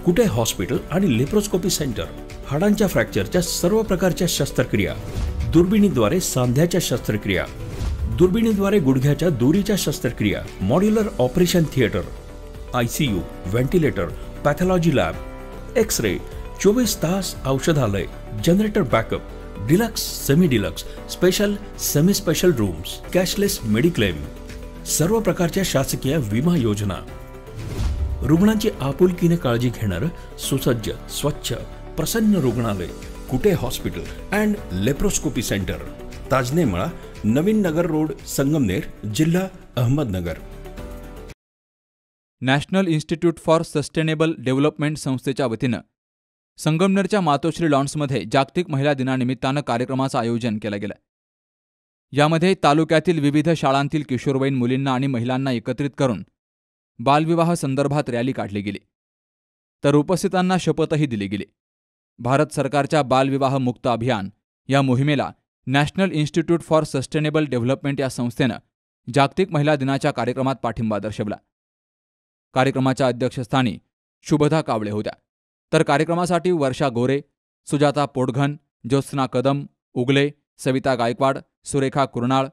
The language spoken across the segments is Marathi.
कुटे हॉस्पिटल आणि लेप्रोस्कोपी सेंटर, हाडांच्या फ्रॅक्चरच्या सर्व प्रकारच्या शस्त्रक्रिया, दुर्बिणीद्वारे सांध्याच्या शस्त्रक्रिया, दुर्बिणीद्वारे गुडघ्याच्या दोरीच्या शस्त्रक्रिया, modular operation theatre, ICU, ventilator, pathology lab, x ray, 24 तास औषधालय, generator backup, deluxe, semi deluxe, special, semi special rooms, cashless mediclaim, सर्व प्रकारच्या शासकीय विमा योजना, रुग्णांची आपुलकीने काळजी घेणारं सुसज्ज, स्वच्छ, प्रसन्न रुग्णालय, Kute hospital and laparoscopy centre, Tajne Mala, Navin Nagar road, Sangamner, जिल्हा Ahmednagar. National institute for sustainable development संस्थेच्या वतीनं संगमनेरच्या मातोश्री लॉन्समध्ये जागतिक महिला दिनानिमित्तानं कार्यक्रमाचं आयोजन केलं गेलं. यामध्ये तालुक्यातील विविध शाळांतील किशोरवयीन मुलींना आणि महिलांना एकत्रित करून बालविवाह संदर्भात रॅली काढली गेली, तर उपस्थितांना शपथही दिली गेली. भारत सरकारच्या बालविवाह मुक्त अभियान या मोहिमेला national institute for sustainable development या संस्थेनं जागतिक महिला दिनाच्या कार्यक्रमात पाठिंबा दर्शवला. कार्यक्रमाच्या अध्यक्षस्थानी शुभदा कावळे होत्या, तर कार्यक्रमासाठी वर्षा गोरे, सुजाता पोटघन, ज्योत्स्ना कदम, उगले, सविता गायकवाड, सुरेखा कुर्नाळ,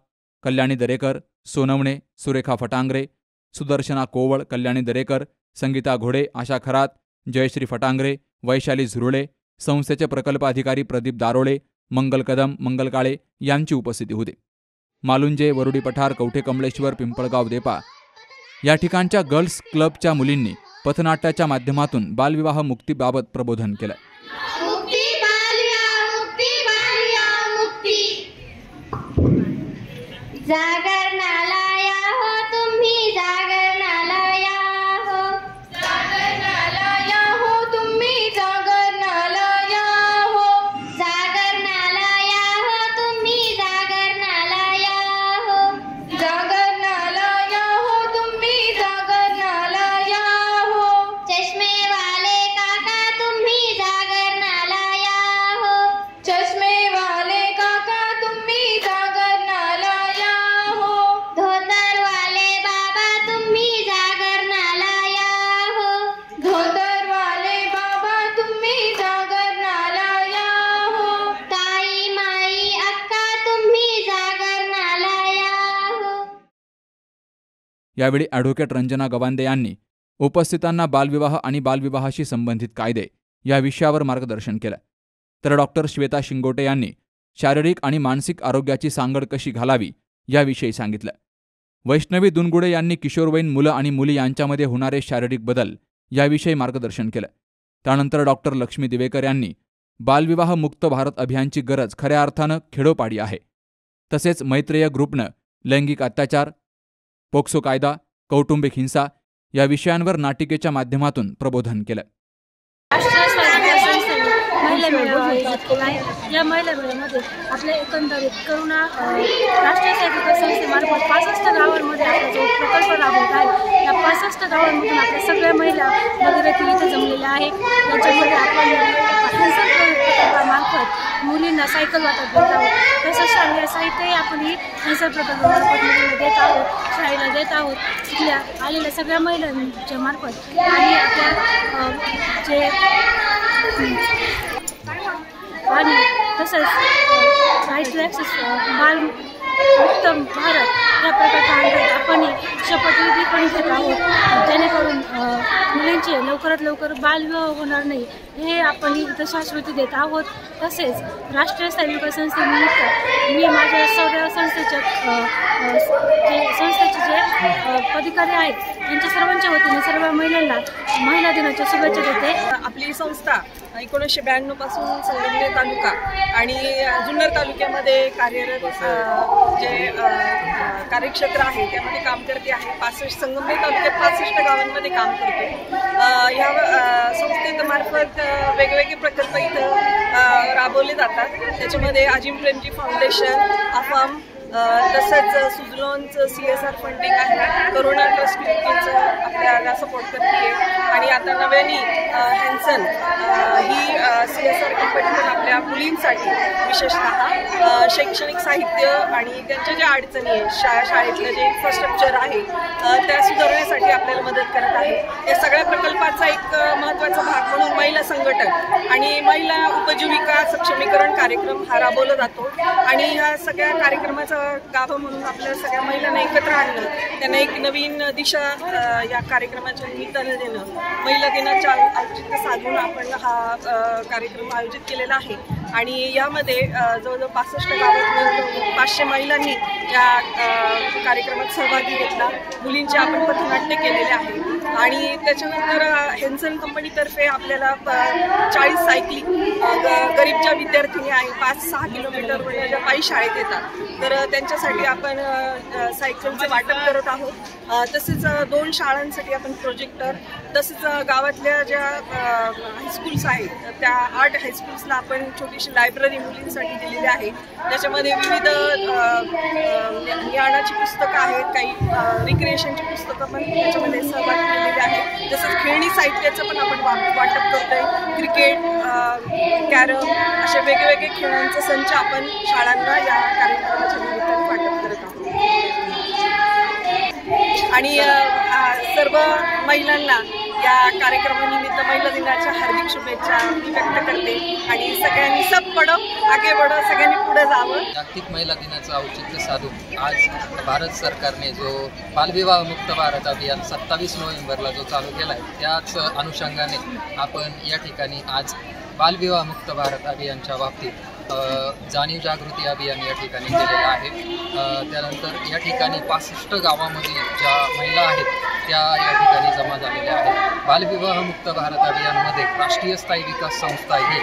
कल्याणी दरेकर, सोनवणे, सुरेखा फटांगरे, सुदर्शना कोवळ, कल्याणी दरेकर, संगीता घोडे, आशा खरात, जयश्री फटांगरे, वैशाली झुरुळे, संस्थेचे प्रकल्प अधिकारी प्रदीप दारोळे, मंगल कदम, मंगल काळे यांची उपस्थिती होती. मालुंजे, वरुडी पठार, कवठे कमळेश्वर, पिंपळगाव देपा या ठिकाणच्या गर्ल्स क्लबच्या मुलींनी पथनाट्याच्या माध्यमातून बालविवाह मुक्तीबाबत प्रबोधन केलं. यावेळी ॲडव्होकेट रंजना गवांदे यांनी उपस्थितांना बालविवाह आणि बालविवाहाशी संबंधित कायदे या विषयावर मार्गदर्शन केलं, तर डॉक्टर श्वेता शिंगोटे यांनी शारीरिक आणि मानसिक आरोग्याची सांगड कशी घालावी याविषयी सांगितलं. वैष्णवी दुनगुडे यांनी किशोरवयीन मुलं आणि मुली यांच्यामध्ये होणारे शारीरिक बदल याविषयी मार्गदर्शन केलं. त्यानंतर डॉक्टर लक्ष्मी दिवेकर यांनी बालविवाह मुक्त भारत अभियानची गरज खऱ्या अर्थानं खेडोपाडी आहे, तसेच मैत्रेय ग्रुपनं लैंगिक अत्याचार, पोक्सो कायदा, कौटुंबिक हिंसा या विषयांवर नाटिकेच्या माध्यमातून प्रबोधन केलं. महिला मेळावा आयोजित केला आहे. या महिला मेळाव्यामध्ये आपल्या एकंदरीत करुणा राष्ट्रीय साहित्य संस्थेमार्फत 65 गावांमध्ये आपला जो प्रकल्प राबवत आहे, या 65 गावांमधून आपल्या सगळ्या महिला भगीरथी इथे जमलेल्या आहेत. याच्यामध्ये आपण प्रकल्पामार्फत मुलींना सायकल वाटप देत आहोत, तसंच शालेय साहित्यही आपण ही हंसल प्रकल्पामार्फत मुलींना देत आहोत, शाळेला देत आहोत. तिथल्या आलेल्या सगळ्या महिलांच्या मार्फत आणि आपल्या जे आणि तसंच राईट टू ॲक्सेस बाल उत्तम भारत या प्रकल्पाअंतर्गत आपण शपथविधी पण घेत आहोत, जेणेकरून मुलींचे लवकरात लवकर बालविवाह होणार नाही हे आपण इथं शाश्वती देत आहोत. तसेच राष्ट्रीय स्थायी विकास संस्थेनिमित्त मी माझ्या सर्व संस्थेचे जे पदाधिकारी आहेत त्यांच्या सर्वांच्या वतीने सर्व महिलांना महिला दिनाच्या शुभेच्छा देते. आपली संस्था 1992 पासून संगमनेर तालुका आणि जुन्नर तालुक्यामध्ये कार्यरत जे कार्यक्षेत्र आहे त्यामध्ये काम करते आहे. संगमनेर तालुक्यात 65 गावांमध्ये काम करते. ह्या संस्थेमार्फत वेगवेगळे प्रकल्प इथं राबवले जातात. त्याच्यामध्ये अजिम प्रेमजी फाउंडेशन, अफाम, तसंच सुजलॉनचं CSR फंडिंग आहे, करोना ट्रस्ट आपल्याला सपोर्ट करते आणि आता नव्याने हॅन्सन ही CSR कंपनी पण आपल्या मुलींसाठी विशेषतः शैक्षणिक साहित्य आणि त्यांच्या ज्या अडचणी आहेत शाळेतलं जे इन्फ्रास्ट्रक्चर आहे त्या सुधारण्यासाठी आपल्याला मदत करत आहे. या सगळ्या प्रकल्पाचा एक महत्त्वाचा भाग महिला संघटन आणि महिला उपजीविका सक्षमीकरण कार्यक्रम हा राबवला जातो आणि ह्या सगळ्या कार्यक्रमाचा गाभा म्हणून आपल्या सगळ्या महिलांना एकत्र आणणं, त्यांना एक नवीन दिशा या कार्यक्रमाच्या निमित्तानं देणं, महिला दिनाच्या औचित्य साधून आपण हा कार्यक्रम आयोजित केलेला आहे आणि यामध्ये जवळजवळ 65 गावात 500 महिलांनी या कार्यक्रमात सहभागी घेतला. मुलींचे आपण पथनाट्य केलेले आहे आणि त्याच्यानंतर हेन्सन कंपनीतर्फे आपल्याला 40 सायकलिंग गरीब ज्या विद्यार्थिनी आहेत 5-6 किलोमीटरवर ज्या पायी शाळेत येतात तर त्यांच्यासाठी आपण सायकलचं वाटप करत आहोत. तसेच 2 शाळांसाठी आपण प्रोजेक्टर, तसेच गावातल्या ज्या हायस्कूल्स आहेत त्या 8 हायस्कूल्सला आपण छोटीशी लायब्ररी मुलींसाठी दिलेली आहे. त्याच्यामध्ये विविध ज्ञानाची पुस्तकं आहेत, काही रिक्रिएशनची पुस्तकं पण त्याच्यामध्ये सहभागी केलेली आहेत. तसंच खेळणी साहित्याचं पण आपण वाटप करतोय. क्रिकेट, कॅरम असे वेगवेगळे खेळांचे संच आपण शाळांना या कार्यक्रमाच्या निमित्ताने वाटप करत आहोत आणि सर्व महिलांना या कार्यक्रमानिमित्त महिला दिनाच्या हार्दिक शुभेच्छा व्यक्त करते आणि सगळ्यांनी सब पडो आगे बढो, सगळ्यांनी पुढे जावं. जागतिक महिला दिनाचं औचित्य साधून आज भारत सरकारने जो बालविवाह मुक्त भारत अभियान 27 नोव्हेंबरला जो चालू केला आहे त्याच अनुषंगाने आपण या ठिकाणी आज बालविवाह मुक्त भारत अभियानच्या बाबतीत जाणीव जागृती अभियान या ठिकाणी केलेलं आहे. त्यानंतर या ठिकाणी 65 गावामधील ज्या महिला आहेत त्या या ठिकाणी जमा झालेल्या आहेत. बालविवाह मुक्त भारत अभियानमध्ये राष्ट्रीय स्थायी विकास संस्था ही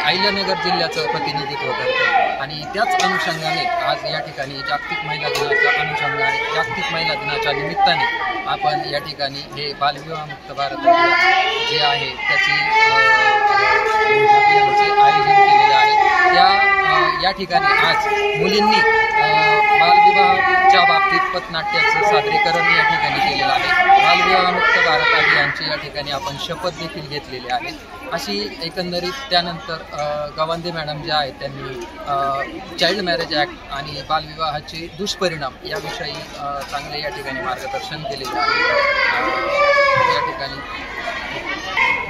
अहिल्यानगर जिल्ह्याचं प्रतिनिधित्व करते आणि त्याच अनुषंगाने आज या ठिकाणी जागतिक महिला दिनाच्या अनुषंगाने जागतिक महिला दिनाच्या निमित्ताने आपण या ठिकाणी हे बालविवाह मुक्त भारत अभियान जे आहे त्याची आयोजन केलेलं आहे. या ठिकाणी आज मुलींनी बालविवाहाच्या बाबतीत पथनाट्याचं सादरीकरण या ठिकाणी केलेलं आहे. बालविवाह मुक्त भारत अभियानची या ठिकाणी आपण शपथ देखील घेतलेली आहे. अशी एकंदरीत त्यानंतर गवांदे मॅडम ज्या आहेत त्यांनी चाइल्ड मॅरेज ॲक्ट आणि बालविवाहाचे दुष्परिणाम याविषयी चांगले या ठिकाणी मार्गदर्शन केलेले आहे. या ठिकाणी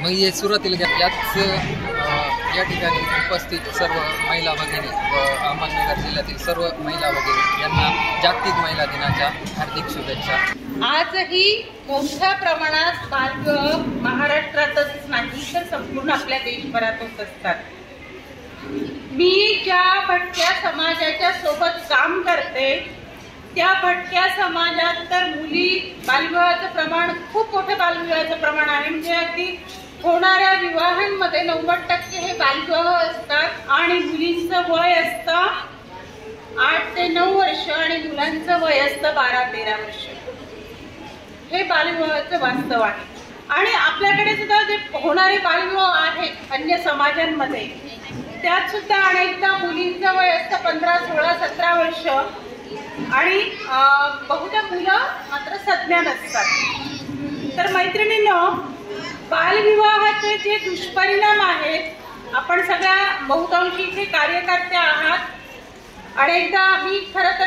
मग हे सुरुवातीला या ठिकाणी उपस्थित सर्व महिला भगिनी व अहमदनगर जिल्ह्यातील सर्व महिला भगिनी यांना जागतिक महिला दिनाच्या हार्दिक शुभेच्छा. आजही मोठ्या प्रमाणात बालविवाह महाराष्ट्रातच नाही तर संपूर्ण आपल्या देशभरात होत असतात. मी ज्या भटक्या समाजाच्या सोबत काम करते त्या भटक्या समाजात तर मुली बालविवाहाचं प्रमाण खूप मोठं बालविवाहाचं प्रमाण आहे. म्हणजे अगदी होणाऱ्या विवाहांमध्ये 90% हे बालविवाह असतात आणि मुलींचं वय असतं 8 ते 9 वर्ष आणि मुलांचं वय असतं 12-13 वर्ष. हे बालविवाहाचं वास्तव आहे. आणि आपल्याकडे सुद्धा जे होणारे बालविवाह आहेत अन्य समाजांमध्ये त्यात सुद्धा अनेकदा मुलींचं वय असतं 15, 16, 17 वर्ष आणि बहुधा मुलं मात्र सज्ञान असतात. तर मैत्रिणींनो, बालविवाहाचे जे दुष्परिणाम आहेत, आपण सगळ्या बहुतांशी इथे कार्यकर्ते आहात. अनेकदा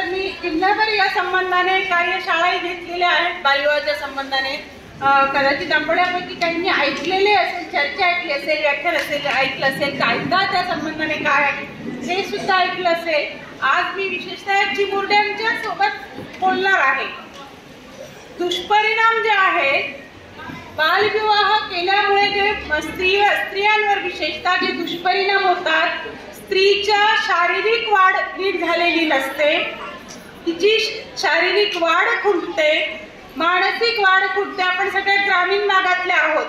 मी जिल्हाभर या संबंधाने कार्यशाळाही घेतलेल्या आहेत बालविवाहाच्या संबंधाने. कदाचित आपल्यापैकी काहींनी ऐकलेले असेल, चर्चा ऐकली असेल, व्याख्यान ऐकलं असेल, कायदा त्या संबंधाने काय आहे हे सुद्धा ऐकलं असेल. आज मी विशेषतः चिमुरड्यांच्या सोबत बोलणार आहे. दुष्परिणाम जे आहेत, बालविवाह केल्यामुळे जे स्त्रियांवर विशेषतः जे दुष्परिणाम होतात, स्त्रीच्या शारीरिक वाढ नीट झालेली नसते, तिची शारीरिक वाढ खुंटते, मानसिक वाढ खुंटते. आपण सगळ्या ग्रामीण भागातले आहोत.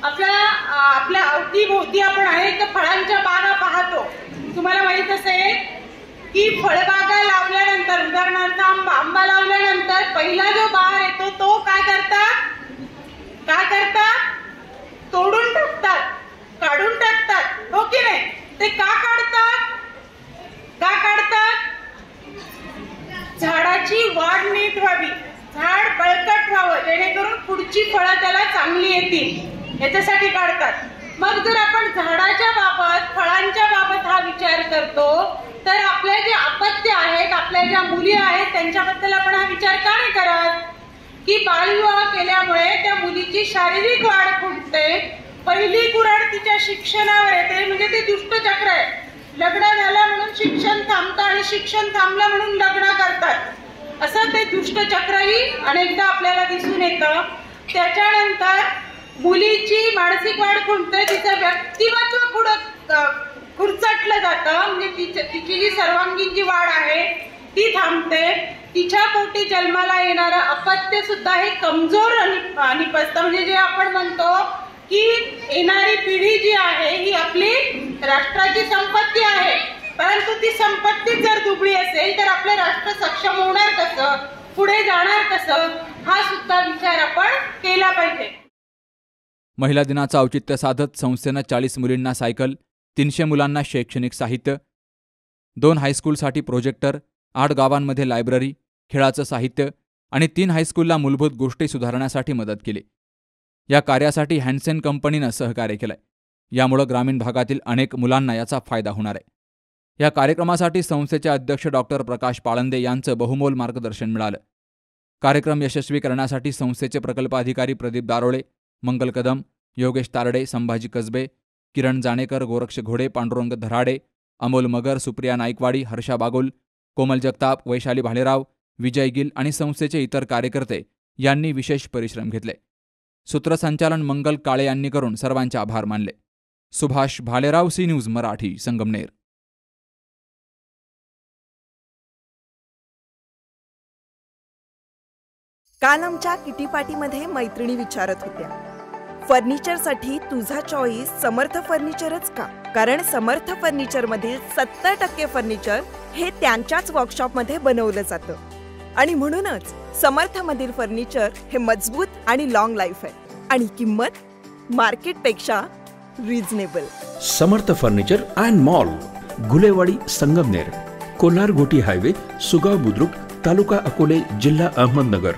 आपल्या अवतीभोवती आपण अनेक फळांच्या बागा पाहतो. तुम्हाला माहित असेल की फळबागा लावल्यानंतर, उदाहरणार्थ आंबा लावल्यानंतर पहिला जो बहार येतो तो काय करतात? तोडून टाकतात, काढून टाकतात, हो की नाही? ते का काढतात? झाडाची वाढ नीट व्हावी, झाड बळकट व्हावं, जेणेकरून पुढची फळं त्याला चांगली येतील, याच्यासाठी काढतात. मग जर आपण झाडाच्या बाबत, फळांच्या बाबत हा विचार करतो तर आपल्या जे अपत्य आहेत, आपल्या ज्या मुली आहेत त्यांच्याबद्दल आपण हा विचार का नाही करत? की बालविवाह केल्यामुळे त्या मुलीची शारीरिक वाढ खुंटते, पहिली कुऱ्हाड तिच्या शिक्षणावर येते, म्हणजे ते दुष्टचक्र आहे. लग्न झालं म्हणून शिक्षण थांबतं आणि शिक्षण थांबलं म्हणून लग्न करतात, असं ते दुष्टचक्रही अनेकदा आपल्याला दिसून येतं. त्याच्यानंतर मुलीची मानसिक वाढ खुंटते, तिचं व्यक्तिमत्व खुरचटलं जातं, म्हणजे तिची जी सर्वांगीण जी वाढ आहे ती थांबते. तिच्या पोटी जन्माला येणारं अपत्य सुद्धा हे कमजोर निपजतं. म्हणजे जे आपण म्हणतो की येणारी पिढी जी आहे ही आपली राष्ट्राची संपत्ती आहे, परंतु ती संपत्ती जर दुबळी असेल तर आपलं राष्ट्र सक्षम होणार कसं, पुढे जाणार कसं, हा सुद्धा विचार आपण केला पाहिजे. महिला दिनाचं औचित्य साधत संस्थेनं 40 मुलींना सायकल, 300 मुलांना शैक्षणिक साहित्य, 2 हायस्कूलसाठी प्रोजेक्टर, 8 गावांमध्ये लायब्ररी, खेळाचं साहित्य आणि 3 हायस्कूलला मूलभूत गोष्टी सुधारण्यासाठी मदत केली. या कार्यासाठी हॅन्सेन कंपनीनं सहकार्य केलंय. यामुळं ग्रामीण भागातील अनेक मुलांना याचा फायदा होणार आहे. या कार्यक्रमासाठी संस्थेचे अध्यक्ष डॉक्टर प्रकाश पाळंदे यांचं बहुमोल मार्गदर्शन मिळालं. कार्यक्रम यशस्वी करण्यासाठी संस्थेचे प्रकल्प अधिकारी प्रदीप दारोळे, मंगल कदम, योगेश तारडे, संभाजी कसबे, किरण जाणेकर, गोरक्ष घोडे, पांडुरंग धराडे, अमोल मगर, सुप्रिया नाईकवाडी, हर्षा बागुल, कोमल जगताप, वैशाली भालेराव, विजय गिल आणि संस्थेचे इतर कार्यकर्ते यांनी विशेष परिश्रम घेतले. सूत्रसंचालन मंगल काळे यांनी करून सर्वांचे आभार मानले. Subhash Bhalerao, C news Marathi, Sangamner. काल आमच्या किटीपाटीमध्ये मैत्रिणी विचारत होत्या, फर्निचरसाठी तुझा चॉईस समर्थ फर्निचरच का? कारण समर्थ फर्निचरमधील 70% फर्निचर हे त्यांच्याच वर्कशॉपमध्ये बनवलं जातं आणि म्हणूनच समर्थमधील फर्निचर हे मजबूत आणि लॉंग लाईफ आहे आणि किंमत मार्केटपेक्षा reasonable. Samarth furniture and mall, Gulewadi, Sangamner. Kolhar Ghoti highway, Sugaon Budruk, taluka Akole, जिल्हा अहमदनगर.